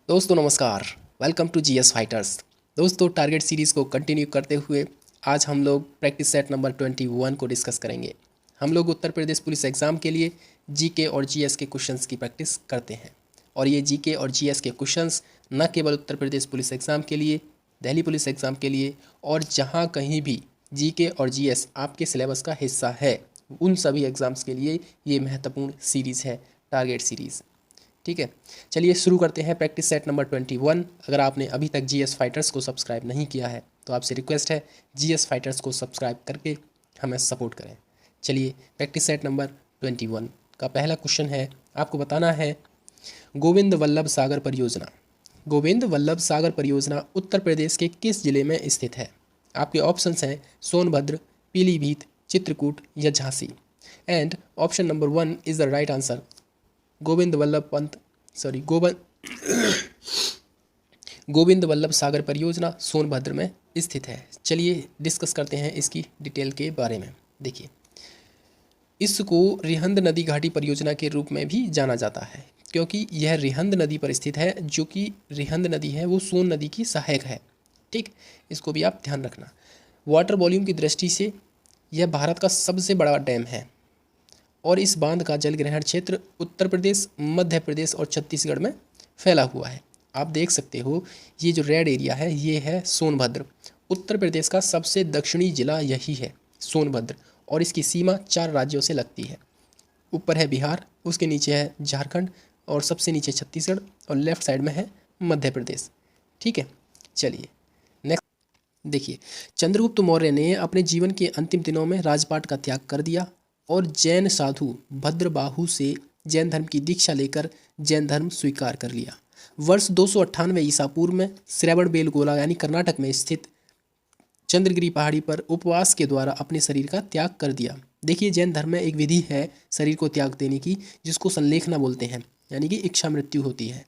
दोस्तों नमस्कार, welcome to GS fighters. दोस्तों टारगेट सीरीज़ को कंटिन्यू करते हुए आज हम लोग प्रैक्टिस सेट नंबर 21 को डिस्कस करेंगे। हम लोग उत्तर प्रदेश पुलिस एग्ज़ाम के लिए जीके और जीएस के क्वेश्चंस की प्रैक्टिस करते हैं और ये जीके और जीएस के क्वेश्चंस न केवल उत्तर प्रदेश पुलिस एग्ज़ाम के लिए, दिल्ली पुलिस एग्ज़ाम के लिए और जहाँ कहीं भी जीके और जीएस आपके सिलेबस का हिस्सा है उन सभी एग्ज़ाम्स के लिए ये महत्वपूर्ण सीरीज़ है, टारगेट सीरीज़। ठीक है, चलिए शुरू करते हैं प्रैक्टिस सेट नंबर 21। अगर आपने अभी तक जीएस फाइटर्स को सब्सक्राइब नहीं किया है तो आपसे रिक्वेस्ट है जीएस फाइटर्स को सब्सक्राइब करके हमें सपोर्ट करें। चलिए प्रैक्टिस सेट नंबर 21 का पहला क्वेश्चन है, आपको बताना है गोविंद वल्लभ सागर परियोजना। गोविंद वल्लभ सागर परियोजना उत्तर प्रदेश के किस जिले में स्थित है? आपके ऑप्शंस हैं सोनभद्र, पीलीभीत, चित्रकूट या Jhansi. And option number 1 is the right answer. Govind Vallabh Sagar परियोजना सोनभद्र में स्थित है। चलिए डिस्कस करते हैं इसकी डिटेल के बारे में। देखिए, इसको रिहंद नदी घाटी परियोजना के रूप में भी जाना जाता है क्योंकि यह रिहंद नदी पर स्थित है, जो कि रिहंद नदी है वो सोन नदी की सहायक है। ठीक, इसको भी आप ध्यान रखना। वाटर वॉल्यूम की दृष्टि से यह भारत का सबसे बड़ा डैम है और इस बांध का जल ग्रहण क्षेत्र उत्तर प्रदेश, मध्य प्रदेश और छत्तीसगढ़ में फैला हुआ है। आप देख सकते हो ये जो रेड एरिया है ये है सोनभद्र। उत्तर प्रदेश का सबसे दक्षिणी जिला यही है सोनभद्र और इसकी सीमा 4 राज्यों से लगती है। ऊपर है बिहार, उसके नीचे है झारखंड और सबसे नीचे छत्तीसगढ़ और लेफ्ट साइड में है मध्य प्रदेश। ठीक है, चलिए नेक्स्ट देखिए, चंद्रगुप्त मौर्य ने अपने जीवन के अंतिम दिनों में राजपाट का त्याग कर दिया और जैन साधु भद्रबाहु से जैन धर्म की दीक्षा लेकर जैन धर्म स्वीकार कर लिया। वर्ष 298 ईसा पूर्व में श्रवणबेलगोला यानी कर्नाटक में स्थित चंद्रगिरी पहाड़ी पर उपवास के द्वारा अपने शरीर का त्याग कर दिया। देखिए, जैन धर्म में एक विधि है शरीर को त्याग देने की जिसको संलेखना बोलते हैं, यानी कि इच्छा मृत्यु होती है।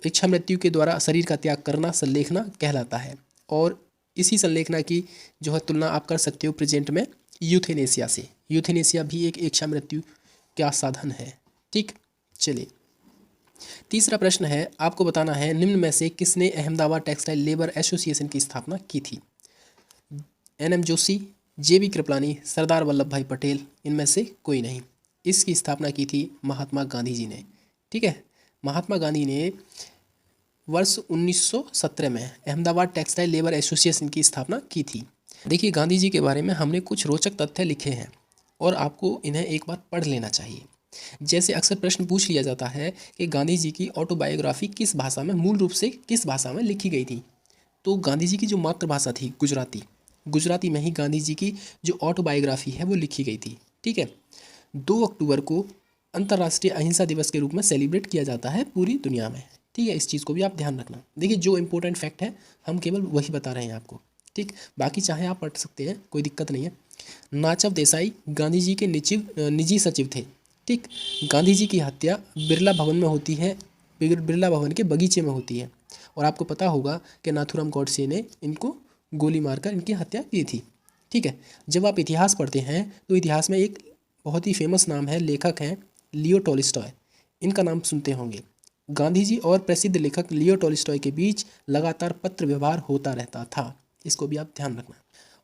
इच्छा मृत्यु के द्वारा शरीर का त्याग करना संलेखना कहलाता है और इसी संलेखना की जो है तुलना आप कर सकते हो प्रेजेंट में यूथेनेसिया से। यूथेनेसिया भी एक इच्छा मृत्यु का साधन है। ठीक, चलिए तीसरा प्रश्न है, आपको बताना है निम्न में से किसने अहमदाबाद टेक्सटाइल लेबर एसोसिएशन की स्थापना की थी? एनएम जोशी, जेबी कृपलानी, सरदार वल्लभ भाई पटेल, इनमें से कोई नहीं। इसकी स्थापना की थी महात्मा गांधी जी ने। ठीक है, महात्मा गांधी ने वर्ष 1917 में अहमदाबाद टेक्सटाइल लेबर एसोसिएशन की स्थापना की थी। देखिए, गांधी जी के बारे में हमने कुछ रोचक तथ्य लिखे हैं और आपको इन्हें एक बार पढ़ लेना चाहिए। जैसे अक्सर प्रश्न पूछ लिया जाता है कि गांधी जी की ऑटोबायोग्राफी किस भाषा में, मूल रूप से किस भाषा में लिखी गई थी? तो गांधी जी की जो मातृभाषा थी गुजराती में ही गांधी जी की जो ऑटोबायोग्राफी है वो लिखी गई थी। ठीक है, 2 अक्टूबर को अंतर्राष्ट्रीय अहिंसा दिवस के रूप में सेलिब्रेट किया जाता है पूरी दुनिया में। ठीक है, इस चीज़ को भी आप ध्यान रखना। देखिए, जो इंपॉर्टेंट फैक्ट है हम केवल वही बता रहे हैं आपको। ठीक, बाकी चाहे आप पढ़ सकते हैं, कोई दिक्कत नहीं है। नाचव देसाई गांधी जी के निजी सचिव थे। ठीक, गांधी जी की हत्या बिरला भवन में होती है, बिरला भवन के बगीचे में होती है और आपको पता होगा कि नाथूराम गॉडसे ने इनको गोली मारकर इनकी हत्या की थी। ठीक है, जब आप इतिहास पढ़ते हैं तो इतिहास में एक बहुत ही फेमस नाम है, लेखक हैं लियो टॉलस्टॉय। इनका नाम सुनते होंगे। गांधी जी और प्रसिद्ध लेखक लियो टॉलस्टॉय के बीच लगातार पत्र व्यवहार होता रहता था, इसको भी आप ध्यान रखना।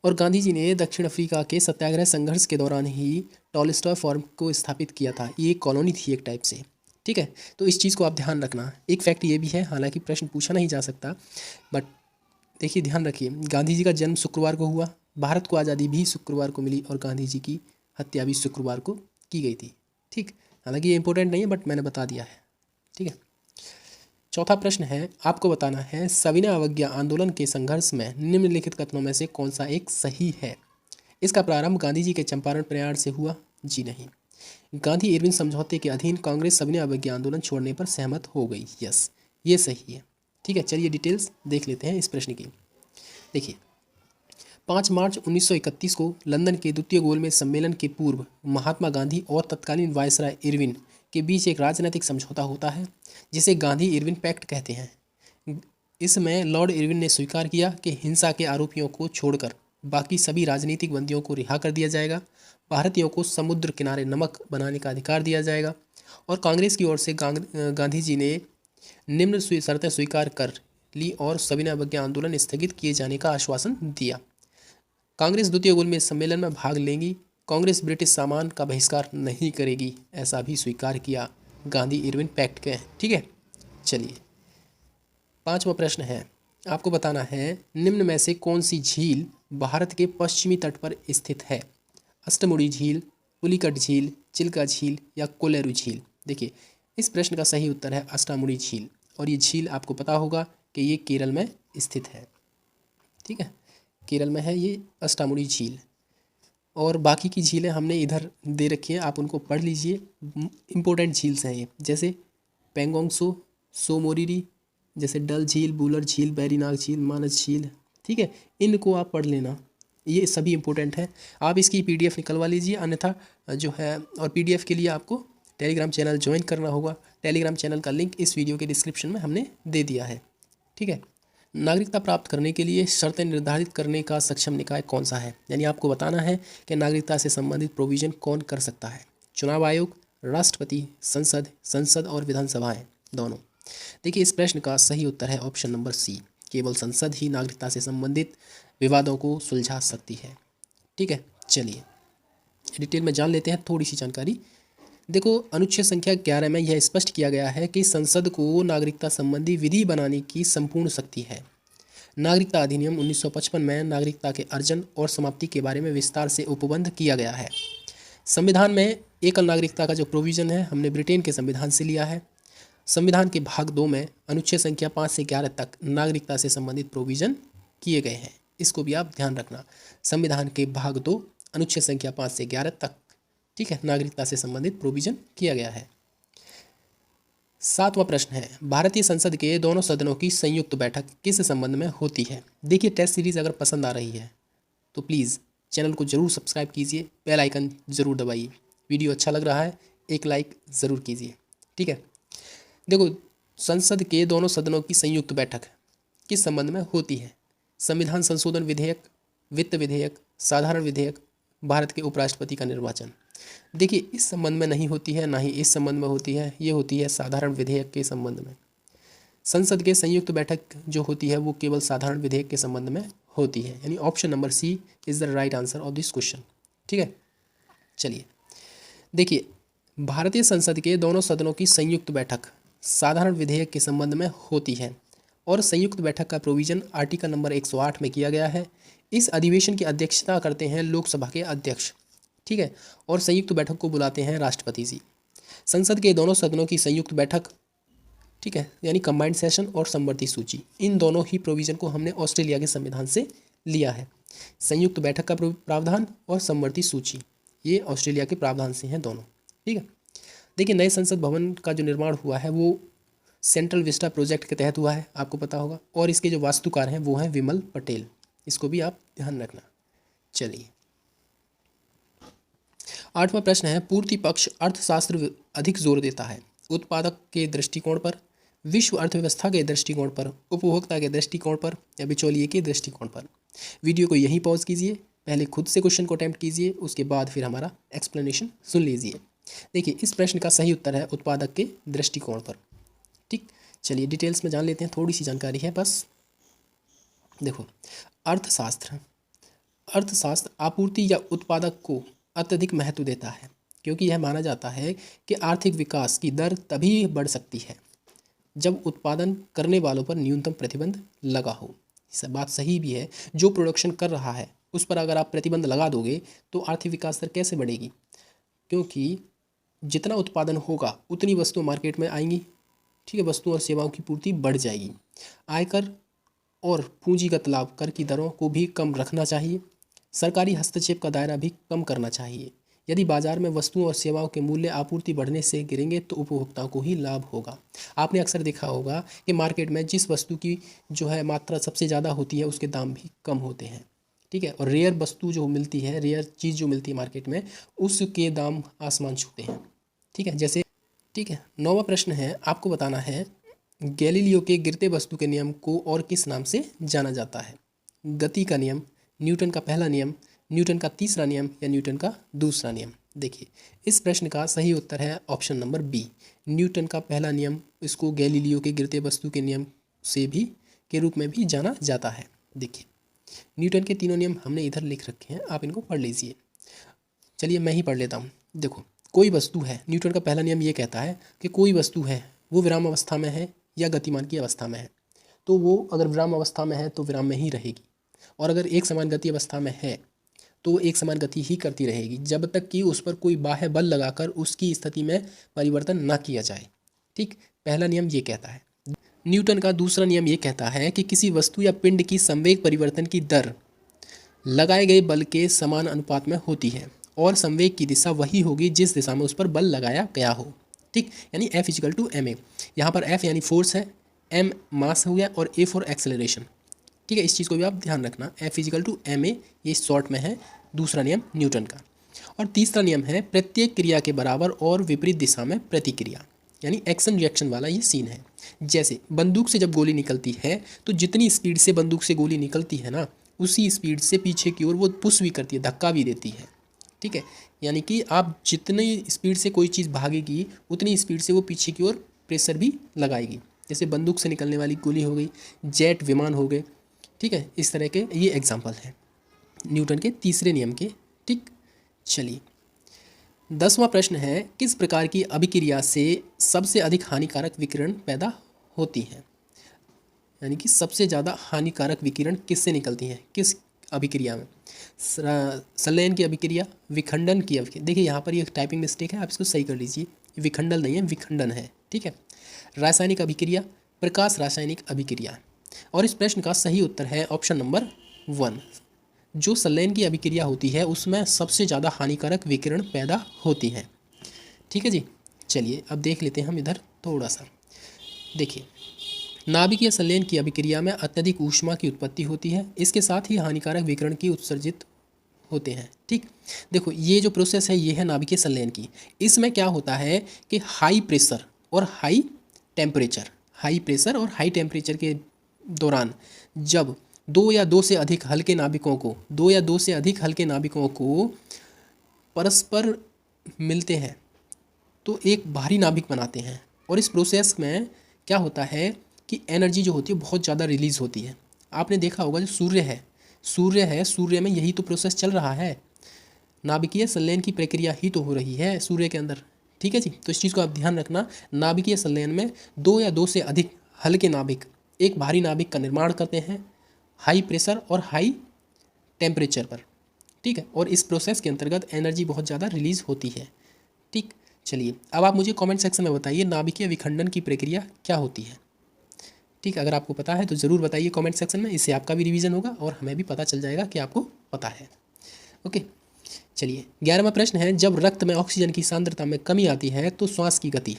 और गांधी जी ने दक्षिण अफ्रीका के सत्याग्रह संघर्ष के दौरान ही टॉलस्टॉय फॉर्म को स्थापित किया था। ये एक कॉलोनी थी एक टाइप से। ठीक है, तो इस चीज़ को आप ध्यान रखना। एक फैक्ट ये भी है, हालांकि प्रश्न पूछा नहीं जा सकता, बट देखिए ध्यान रखिए, गांधी जी का जन्म शुक्रवार को हुआ, भारत को आज़ादी भी शुक्रवार को मिली और गांधी जी की हत्या भी शुक्रवार को की गई थी। ठीक, हालांकि ये इंपॉर्टेंट नहीं है बट मैंने बता दिया है। ठीक है, चौथा प्रश्न है, आपको बताना है सविनय अवज्ञा आंदोलन के संघर्ष में निम्नलिखित कथनों में से कौन सा एक सही है? इसका प्रारंभ गांधी जी के चंपारण प्रयाण से हुआ? जी नहीं। गांधी इरविन समझौते के अधीन कांग्रेस सविनय अवज्ञा आंदोलन छोड़ने पर सहमत हो गई? यस, ये सही है। ठीक है, चलिए डिटेल्स देख लेते हैं इस प्रश्न की। देखिए, 5 मार्च 1931 को लंदन के द्वितीय गोलमेज सम्मेलन के पूर्व महात्मा गांधी और तत्कालीन वायसराय इरविन के बीच एक राजनीतिक समझौता होता है जिसे गांधी इरविन पैक्ट कहते हैं। इसमें लॉर्ड इरविन ने स्वीकार किया कि हिंसा के आरोपियों को छोड़कर बाकी सभी राजनीतिक बंदियों को रिहा कर दिया जाएगा, भारतीयों को समुद्र किनारे नमक बनाने का अधिकार दिया जाएगा, और कांग्रेस की ओर से गांधी जी ने निम्न शर्तें स्वीकार कर ली और सविनय अवज्ञा आंदोलन स्थगित किए जाने का आश्वासन दिया। कांग्रेस द्वितीय गोलमेज में सम्मेलन में भाग लेंगी, कांग्रेस ब्रिटिश सामान का बहिष्कार नहीं करेगी, ऐसा भी स्वीकार किया गांधी इरविन पैक्ट के। ठीक है, चलिए 5वां प्रश्न है, आपको बताना है निम्न में से कौन सी झील भारत के पश्चिमी तट पर स्थित है? अष्टमुड़ी झील, पुलिकट झील, चिल्का झील या कोलेरू झील? देखिए इस प्रश्न का सही उत्तर है अष्टमुड़ी झील, और ये झील आपको पता होगा कि ये केरल में स्थित है। ठीक है, केरल में है ये अष्टमुड़ी झील, और बाकी की झीलें हमने इधर दे रखी है, आप उनको पढ़ लीजिए। इम्पोर्टेंट झील्स हैं ये, जैसे पेंगोंग सो मोरिरी, जैसे डल झील, बुलर झील, बैरीनाग झील, मानस झील। ठीक है, इनको आप पढ़ लेना, ये सभी इंपॉर्टेंट है। आप इसकी पीडीएफ निकलवा लीजिए, अन्यथा जो है, और पीडीएफ के लिए आपको टेलीग्राम चैनल ज्वाइन करना होगा। टेलीग्राम चैनल का लिंक इस वीडियो के डिस्क्रिप्शन में हमने दे दिया है। ठीक है, नागरिकता प्राप्त करने के लिए शर्तें निर्धारित करने का सक्षम निकाय कौन सा है? यानी आपको बताना है कि नागरिकता से संबंधित प्रोविजन कौन कर सकता है। चुनाव आयोग, राष्ट्रपति, संसद और विधानसभाएं दोनों। देखिए इस प्रश्न का सही उत्तर है ऑप्शन नंबर सी, केवल संसद ही नागरिकता से संबंधित विवादों को सुलझा सकती है। ठीक है, चलिए डिटेल में जान लेते हैं थोड़ी सी जानकारी। देखो अनुच्छेद संख्या 11 में यह स्पष्ट किया गया है कि संसद को नागरिकता संबंधी विधि बनाने की संपूर्ण शक्ति है। नागरिकता अधिनियम 1955 में नागरिकता के अर्जन और समाप्ति के बारे में विस्तार से उपबंध किया गया है। संविधान में एकल नागरिकता का जो प्रोविज़न है हमने ब्रिटेन के संविधान से लिया है। संविधान के भाग 2 में अनुच्छेद संख्या 5 से 11 तक नागरिकता से संबंधित प्रोविज़न किए गए हैं, इसको भी आप ध्यान रखना। संविधान के भाग 2 अनुच्छेद संख्या 5 से 11 तक, ठीक है, नागरिकता से संबंधित प्रोविज़न किया गया है। 7वां प्रश्न है, भारतीय संसद के दोनों सदनों की संयुक्त बैठक किस संबंध में होती है? देखिए टेस्ट सीरीज़ अगर पसंद आ रही है तो प्लीज़ चैनल को ज़रूर सब्सक्राइब कीजिए, बेल आइकन ज़रूर दबाइए। वीडियो अच्छा लग रहा है एक लाइक ज़रूर कीजिए। ठीक है, देखो संसद के दोनों सदनों की संयुक्त बैठक किस संबंध में होती है? संविधान संशोधन विधेयक, वित्त विधेयक, साधारण विधेयक, भारत के उपराष्ट्रपति का निर्वाचन। देखिए इस संबंध में नहीं होती है, ना ही इस संबंध में होती है, ये होती है साधारण विधेयक के संबंध में। संसद के संयुक्त बैठक जो होती है वो केवल साधारण विधेयक के संबंध में होती है, यानी option number C is the right answer of this question. ठीक है, चलिए देखिए भारतीय संसद के दोनों सदनों की संयुक्त बैठक साधारण विधेयक के संबंध में होती है, और संयुक्त बैठक का प्रोविज़न आर्टिकल नंबर 108 में किया गया है। इस अधिवेशन की अध्यक्षता करते हैं लोकसभा के अध्यक्ष। ठीक है, और संयुक्त बैठक को बुलाते हैं राष्ट्रपति जी। संसद के दोनों सदनों की संयुक्त बैठक, ठीक है, यानी कंबाइंड सेशन और समवर्ती सूची, इन दोनों ही प्रोविज़न को हमने ऑस्ट्रेलिया के संविधान से लिया है। संयुक्त बैठक का प्रावधान और समवर्ती सूची ये ऑस्ट्रेलिया के प्रावधान से हैं दोनों। ठीक है, देखिए नए संसद भवन का जो निर्माण हुआ है वो सेंट्रल विस्टा प्रोजेक्ट के तहत हुआ है, आपको पता होगा, और इसके जो वास्तुकार हैं वो हैं विमल पटेल, इसको भी आप ध्यान रखना। चलिए 8वां प्रश्न है, पूर्ति पक्ष अर्थशास्त्र अधिक जोर देता है उत्पादक के दृष्टिकोण पर, विश्व अर्थव्यवस्था के दृष्टिकोण पर, उपभोक्ता के दृष्टिकोण पर या बिचौलिए के दृष्टिकोण पर? वीडियो को यहीं पॉज कीजिए, पहले खुद से क्वेश्चन को अटेम्प्ट कीजिए, उसके बाद फिर हमारा एक्सप्लेनेशन सुन लीजिए। देखिए इस प्रश्न का सही उत्तर है उत्पादक के दृष्टिकोण पर। ठीक, चलिए डिटेल्स में जान लेते हैं, थोड़ी सी जानकारी है बस। देखो अर्थशास्त्र आपूर्ति या उत्पादक को अत्यधिक महत्व देता है, क्योंकि यह माना जाता है कि आर्थिक विकास की दर तभी बढ़ सकती है जब उत्पादन करने वालों पर न्यूनतम प्रतिबंध लगा हो। सब बात सही भी है, जो प्रोडक्शन कर रहा है उस पर अगर आप प्रतिबंध लगा दोगे तो आर्थिक विकास दर कैसे बढ़ेगी? क्योंकि जितना उत्पादन होगा उतनी वस्तुएं मार्केट में आएंगी। ठीक है, वस्तुओं और सेवाओं की पूर्ति बढ़ जाएगी। आयकर और पूंजीगत लाभ कर की दरों को भी कम रखना चाहिए। सरकारी हस्तक्षेप का दायरा भी कम करना चाहिए। यदि बाजार में वस्तुओं और सेवाओं के मूल्य आपूर्ति बढ़ने से गिरेंगे तो उपभोक्ताओं को ही लाभ होगा। आपने अक्सर देखा होगा कि मार्केट में जिस वस्तु की जो है मात्रा सबसे ज़्यादा होती है उसके दाम भी कम होते हैं। ठीक है, और रेयर वस्तु जो मिलती है, रेयर चीज़ जो मिलती है मार्केट में, उसके दाम आसमान छूते हैं। ठीक है, जैसे ठीक है। 9वां प्रश्न है, आपको बताना है गैलीलियो के गिरते वस्तु के नियम को और किस नाम से जाना जाता है? गति का नियम, न्यूटन का पहला नियम, न्यूटन का तीसरा नियम या न्यूटन का दूसरा नियम? देखिए, इस प्रश्न का सही उत्तर है ऑप्शन नंबर बी, न्यूटन का पहला नियम। इसको गैलीलियो के गिरते वस्तु के नियम से भी के रूप में भी जाना जाता है। देखिए, न्यूटन के तीनों नियम हमने इधर लिख रखे हैं, आप इनको पढ़ लीजिए। चलिए मैं ही पढ़ लेता हूँ। देखो, कोई वस्तु है, न्यूटन का पहला नियम ये कहता है कि कोई वस्तु है वो विराम अवस्था में है या गतिमान की अवस्था में है, तो वो अगर विराम अवस्था में है तो विराम में ही रहेगी, और अगर एक समान गति अवस्था में है तो एक समान गति ही करती रहेगी जब तक कि उस पर कोई बाह्य बल लगाकर उसकी स्थिति में परिवर्तन ना किया जाए। ठीक, पहला नियम ये कहता है। न्यूटन का दूसरा नियम ये कहता है कि किसी वस्तु या पिंड की संवेग परिवर्तन की दर लगाए गए बल के समान अनुपात में होती है और संवेग की दिशा वही होगी जिस दिशा में उस पर बल लगाया गया हो। ठीक, यानी F equal to M A. यहाँ पर F यानी फोर्स है, M मास हो गया और A फॉर एक्सेलरेशन। ठीक है, इस चीज़ को भी आप ध्यान रखना, F equal to M A, ये शॉर्ट में है दूसरा नियम न्यूटन का। और तीसरा नियम है प्रत्येक क्रिया के बराबर और विपरीत दिशा में प्रतिक्रिया, यानी एक्शन रिएक्शन वाला ये सीन है। जैसे बंदूक से जब गोली निकलती है तो जितनी स्पीड से बंदूक से गोली निकलती है ना, उसी स्पीड से पीछे की ओर वो पुश भी करती है, धक्का भी देती है। ठीक है, यानी कि आप जितनी स्पीड से कोई चीज़ भागेगी उतनी स्पीड से वो पीछे की ओर प्रेशर भी लगाएगी। जैसे बंदूक से निकलने वाली गोली हो गई, जेट विमान हो गए। ठीक है, इस तरह के ये एग्जाम्पल हैं न्यूटन के तीसरे नियम के। ठीक, चलिए 10वां प्रश्न है, किस प्रकार की अभिक्रिया से सबसे अधिक हानिकारक विकिरण पैदा होती है? यानी कि सबसे ज़्यादा हानिकारक विकिरण किससे निकलती हैं, किस अभिक्रिया में? संलयन की अभिक्रिया, विखंडन की अभिक्रिया। देखिए यहाँ पर ये टाइपिंग मिस्टेक है, आप इसको सही कर लीजिए, विखंडन नहीं है, विखंडन है। ठीक है, रासायनिक अभिक्रिया, प्रकाश रासायनिक अभिक्रिया। और इस प्रश्न का सही उत्तर है ऑप्शन नंबर 1, जो संलयन की अभिक्रिया होती है उसमें सबसे ज़्यादा हानिकारक विकिरण पैदा होती हैं। ठीक है जी, चलिए अब देख लेते हैं हम इधर थोड़ा सा। देखिए, नाभिकीय संलयन की अभिक्रिया में अत्यधिक ऊष्मा की उत्पत्ति होती है, इसके साथ ही हानिकारक विकिरण की उत्सर्जित होते हैं। ठीक, देखो ये जो प्रोसेस है ये है नाभिकीय संलयन की। इसमें क्या होता है कि हाई प्रेशर और हाई टेम्परेचर के दौरान जब दो या दो से अधिक हल्के नाभिकों को परस्पर मिलते हैं तो एक भारी नाभिक बनाते हैं, और इस प्रोसेस में क्या होता है कि एनर्जी जो होती है बहुत ज़्यादा रिलीज़ होती है। आपने देखा होगा जो सूर्य में यही तो प्रोसेस चल रहा है, नाभिकीय संलयन की प्रक्रिया ही तो हो रही है सूर्य के अंदर। ठीक है जी, तो इस चीज़ को आप ध्यान रखना, नाभिकीय संलयन में दो या दो से अधिक हल्के नाभिक एक भारी नाभिक का निर्माण करते हैं हाई प्रेशर और हाई टेम्परेचर पर। ठीक है, और इस प्रोसेस के अंतर्गत एनर्जी बहुत ज़्यादा रिलीज़ होती है। ठीक, चलिए अब आप मुझे कमेंट सेक्शन में बताइए नाभिकीय विखंडन की प्रक्रिया क्या होती है। ठीक, अगर आपको पता है तो ज़रूर बताइए कमेंट सेक्शन में, इससे आपका भी रिवीजन होगा और हमें भी पता चल जाएगा कि आपको पता है। ओके, चलिए 11वां प्रश्न है, जब रक्त में ऑक्सीजन की सांद्रता में कमी आती है तो श्वास की गति,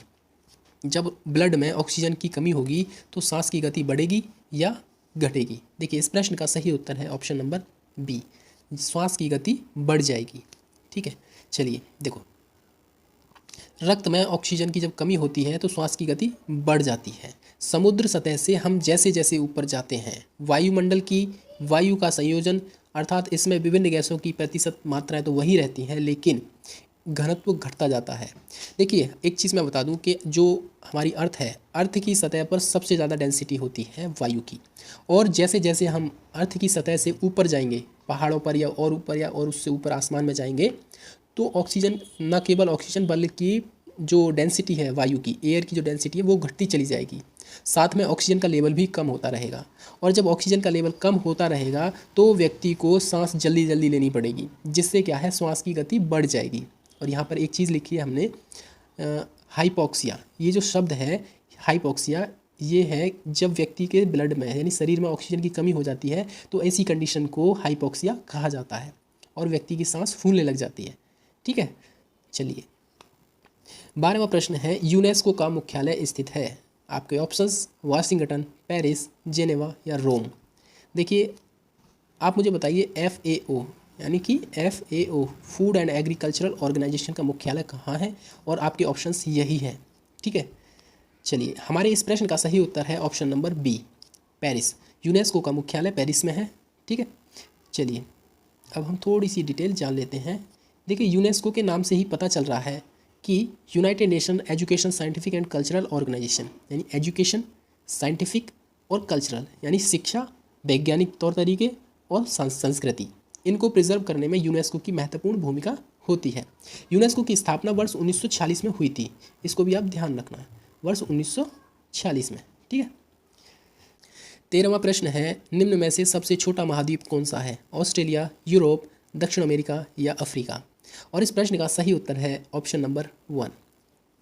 जब ब्लड में ऑक्सीजन की कमी होगी तो सांस की गति बढ़ेगी या घटेगी? देखिए इस प्रश्न का सही उत्तर है ऑप्शन नंबर बी, श्वास की गति बढ़ जाएगी। ठीक है, चलिए देखो, रक्त में ऑक्सीजन की जब कमी होती है तो श्वास की गति बढ़ जाती है। समुद्र सतह से हम जैसे जैसे ऊपर जाते हैं वायुमंडल की वायु का संयोजन, अर्थात इसमें विभिन्न गैसों की प्रतिशत मात्राएं तो वही रहती हैं लेकिन घनत्व घटता जाता है। देखिए एक चीज़ मैं बता दूं कि जो हमारी अर्थ है, अर्थ की सतह पर सबसे ज़्यादा डेंसिटी होती है वायु की, और जैसे जैसे हम अर्थ की सतह से ऊपर जाएंगे पहाड़ों पर या और उससे ऊपर आसमान में जाएंगे तो ऑक्सीजन, न केवल ऑक्सीजन बल्कि जो डेंसिटी है वायु की, एयर की जो डेंसिटी है वो घटती चली जाएगी, साथ में ऑक्सीजन का लेवल भी कम होता रहेगा। और जब ऑक्सीजन का लेवल कम होता रहेगा तो व्यक्ति को सांस जल्दी जल्दी लेनी पड़ेगी, जिससे क्या है श्वास की गति बढ़ जाएगी। और यहाँ पर एक चीज़ लिखी है हमने, हाइपोक्सिया, ये जो शब्द है हाइपोक्सिया, ये है जब व्यक्ति के ब्लड में यानी शरीर में ऑक्सीजन की कमी हो जाती है तो ऐसी कंडीशन को हाइपोक्सिया कहा जाता है और व्यक्ति की सांस फूलने लग जाती है। ठीक है, चलिए 12वां प्रश्न है, यूनेस्को का मुख्यालय स्थित है? आपके ऑप्शंस वाशिंगटन, पेरिस, जेनेवा या रोम। देखिए आप मुझे बताइए FAO यानी कि FAO food and agricultural organisation का मुख्यालय कहाँ है, और आपके ऑप्शंस यही हैं। ठीक है, चलिए हमारे इस प्रश्न का सही उत्तर है option number B, Paris. UNESCO का मुख्यालय पेरिस में है। ठीक है, चलिए अब हम थोड़ी सी डिटेल जान लेते हैं। देखिए यूनेस्को के नाम से ही पता चल रहा है कि United Nation Education Scientific and Cultural Organisation, यानी एजुकेशन, साइंटिफिक और कल्चरल यानी शिक्षा, वैज्ञानिक तौर तरीके और संस्कृति, इनको प्रिजर्व करने में यूनेस्को की महत्वपूर्ण भूमिका होती है। यूनेस्को की स्थापना वर्ष 1946 में हुई थी, इसको भी आप ध्यान रखना, वर्ष 1946 में, ठीक है। 13वां प्रश्न है, निम्न में से सबसे छोटा महाद्वीप कौन सा है? ऑस्ट्रेलिया, यूरोप, दक्षिण अमेरिका या अफ्रीका? और इस प्रश्न का सही उत्तर है ऑप्शन नंबर 1,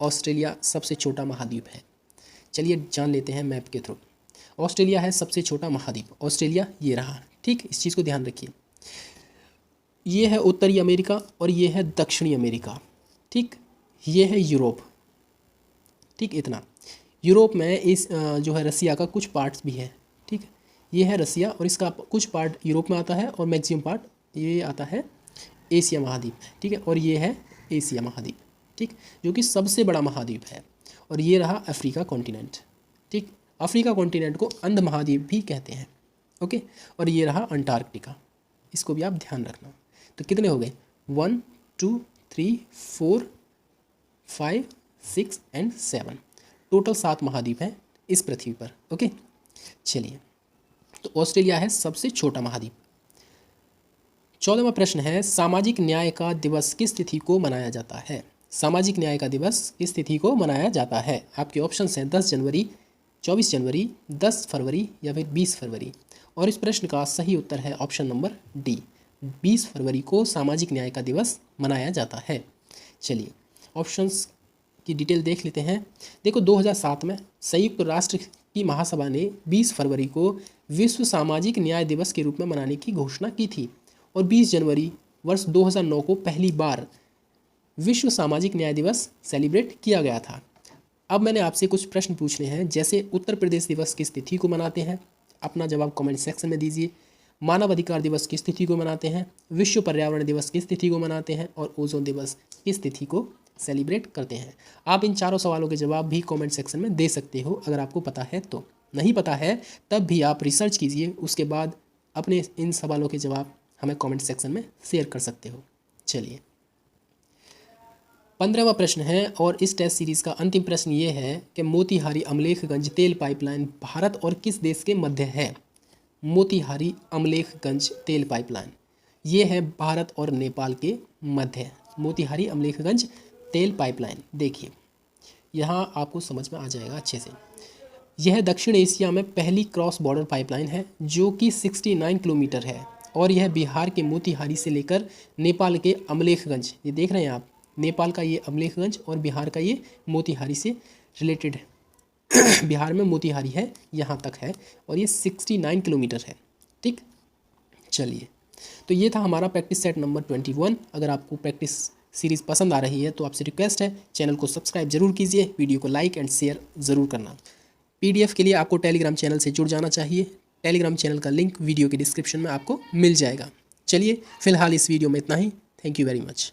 ऑस्ट्रेलिया सबसे छोटा महाद्वीप है। चलिए जान लेते हैं मैप के थ्रू। ऑस्ट्रेलिया है सबसे छोटा महाद्वीप, ऑस्ट्रेलिया ये रहा, ठीक, इस चीज़ को ध्यान रखिए। ये है उत्तरी अमेरिका और ये है दक्षिणी अमेरिका, ठीक, ये है यूरोप, ठीक, इतना। यूरोप में इस जो है रसिया का कुछ पार्ट्स भी है, ठीक, ये है रसिया और इसका कुछ पार्ट यूरोप में आता है और मैक्सिमम पार्ट ये आता है एशिया महाद्वीप, ठीक है, और ये है एशिया महाद्वीप, ठीक, जो कि सबसे बड़ा महाद्वीप है। और ये रहा अफ्रीका कॉन्टिनेंट, ठीक, अफ्रीका कॉन्टिनेंट को अंध महाद्वीप भी कहते हैं, ओके। और ये रहा अंटार्कटिका, इसको भी आप ध्यान रखना। तो कितने हो गए? 1 2 3 4 5 6 एंड 7, टोटल 7 महाद्वीप हैं इस पृथ्वी पर, ओके। चलिए, तो ऑस्ट्रेलिया है सबसे छोटा महाद्वीप। 14वां प्रश्न है, सामाजिक न्याय का दिवस किस तिथि को मनाया जाता है? सामाजिक न्याय का दिवस किस तिथि को मनाया जाता है? आपके ऑप्शन हैं 10 जनवरी, 24 जनवरी, 10 फरवरी या फिर 20 फरवरी। और इस प्रश्न का सही उत्तर है ऑप्शन नंबर डी, 20 फरवरी को सामाजिक न्याय का दिवस मनाया जाता है। चलिए ऑप्शंस की डिटेल देख लेते हैं। देखो 2007 में संयुक्त राष्ट्र की महासभा ने 20 फरवरी को विश्व सामाजिक न्याय दिवस के रूप में मनाने की घोषणा की थी और 20 जनवरी वर्ष 2009 को पहली बार विश्व सामाजिक न्याय दिवस सेलिब्रेट किया गया था। अब मैंने आपसे कुछ प्रश्न पूछने हैं, जैसे उत्तर प्रदेश दिवस किस तिथि को मनाते हैं? अपना जवाब कमेंट सेक्शन में दीजिए। मानव अधिकार दिवस किस तिथि को मनाते हैं? विश्व पर्यावरण दिवस किस तिथि को मनाते हैं? और ओजोन दिवस किस तिथि को सेलिब्रेट करते हैं? आप इन चारों सवालों के जवाब भी कमेंट सेक्शन में दे सकते हो अगर आपको पता है तो। नहीं पता है तब भी आप रिसर्च कीजिए, उसके बाद अपने इन सवालों के जवाब हमें कमेंट सेक्शन में शेयर कर सकते हो। चलिए 15वां प्रश्न है और इस टेस्ट सीरीज़ का अंतिम प्रश्न ये है कि मोतीहारी अमलेखगंज तेल पाइपलाइन भारत और किस देश के मध्य है? मोतीहारी अमलेखगंज तेल पाइपलाइन ये है भारत और नेपाल के मध्य। मोतीहारी अमलेखगंज तेल पाइपलाइन, देखिए यहाँ आपको समझ में आ जाएगा अच्छे से। यह दक्षिण एशिया में पहली क्रॉस बॉर्डर पाइपलाइन है जो कि 69 किलोमीटर है और यह बिहार के मोतीहारी से लेकर नेपाल के अमलेखगंज, ये देख रहे हैं आप, नेपाल का ये अमलेखगंज और बिहार का ये मोतीहारी से रिलेटेड है। बिहार में मोतीहारी है, यहाँ तक है और ये 69 किलोमीटर है, ठीक। चलिए तो ये था हमारा प्रैक्टिस सेट नंबर 21। अगर आपको प्रैक्टिस सीरीज़ पसंद आ रही है तो आपसे रिक्वेस्ट है चैनल को सब्सक्राइब जरूर कीजिए, वीडियो को लाइक एंड शेयर ज़रूर करना। PDF के लिए आपको टेलीग्राम चैनल से जुड़ जाना चाहिए। टेलीग्राम चैनल का लिंक वीडियो के डिस्क्रिप्शन में आपको मिल जाएगा। चलिए फिलहाल इस वीडियो में इतना ही। Thank you very much.